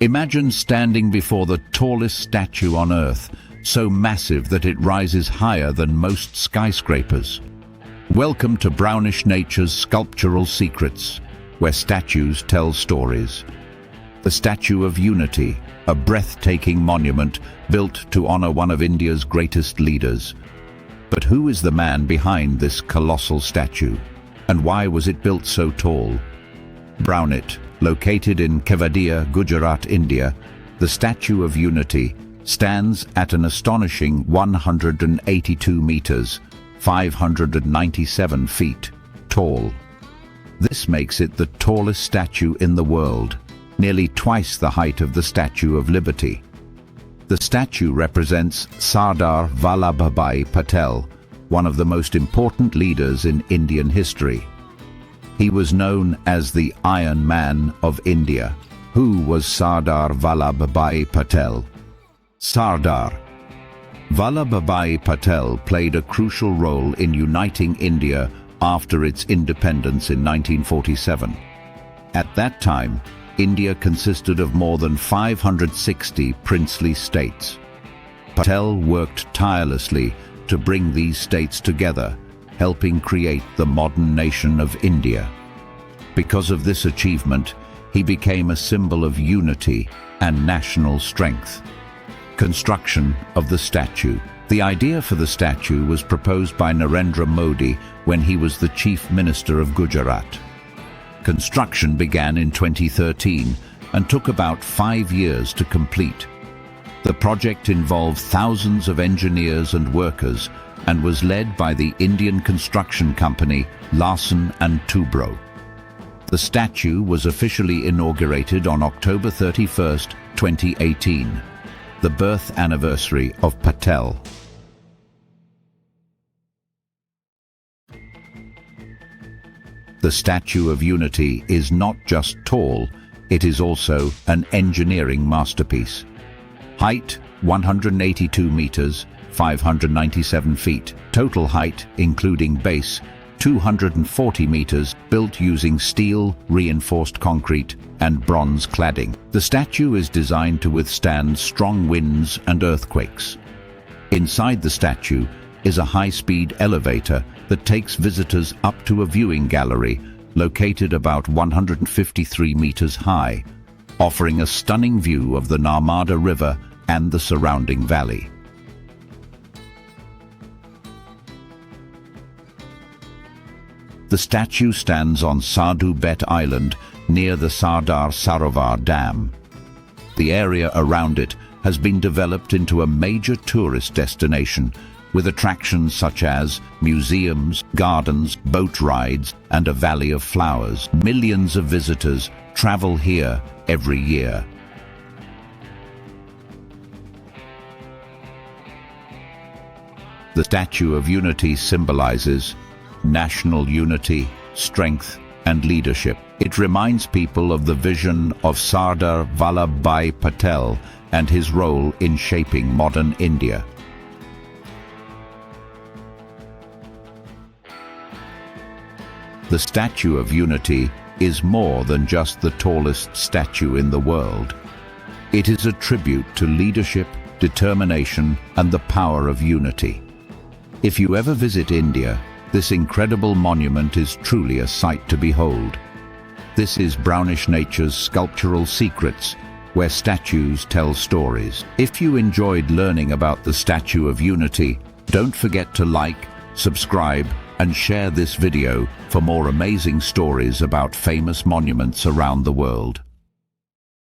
Imagine standing before the tallest statue on Earth, so massive that it rises higher than most skyscrapers. Welcome to Brownish Nature's Sculptural Secrets, where statues tell stories. The Statue of Unity, a breathtaking monument built to honor one of India's greatest leaders. But who is the man behind this colossal statue, and why was it built so tall? Brownit, located in Kevadia, Gujarat, India, the Statue of Unity stands at an astonishing 182 meters, 597 feet, tall. This makes it the tallest statue in the world, nearly twice the height of the Statue of Liberty. The statue represents Sardar Vallabhbhai Patel, one of the most important leaders in Indian history. He was known as the Iron Man of India. Who was Sardar Vallabhbhai Patel? Sardar Vallabhbhai Patel played a crucial role in uniting India after its independence in 1947. At that time, India consisted of more than 560 princely states. Patel worked tirelessly to bring these states together, helping create the modern nation of India. Because of this achievement, he became a symbol of unity and national strength. Construction of the statue. The idea for the statue was proposed by Narendra Modi when he was the Chief Minister of Gujarat. Construction began in 2013 and took about 5 years to complete. The project involved thousands of engineers and workers and was led by the Indian construction company Larsen & Toubro. The statue was officially inaugurated on October 31, 2018, the birth anniversary of Patel. The Statue of Unity is not just tall, it is also an engineering masterpiece. Height, 182 meters, 597 feet. Total height, including base, 240 meters, built using steel, reinforced concrete, and bronze cladding. The statue is designed to withstand strong winds and earthquakes. Inside the statue is a high-speed elevator that takes visitors up to a viewing gallery located about 153 meters high, offering a stunning view of the Narmada River and the surrounding valley. The statue stands on Sadhu Bet Island near the Sardar Sarovar Dam. The area around it has been developed into a major tourist destination with attractions such as museums, gardens, boat rides, and a valley of flowers. Millions of visitors travel here every year. The Statue of Unity symbolizes national unity, strength, and leadership. It reminds people of the vision of Sardar Vallabhbhai Patel and his role in shaping modern India. The Statue of Unity is more than just the tallest statue in the world. It is a tribute to leadership, determination, and the power of unity. If you ever visit India, this incredible monument is truly a sight to behold. This is Brownish Nature's Sculptural Secrets, where statues tell stories. If you enjoyed learning about the Statue of Unity, don't forget to like, subscribe, and share this video for more amazing stories about famous monuments around the world.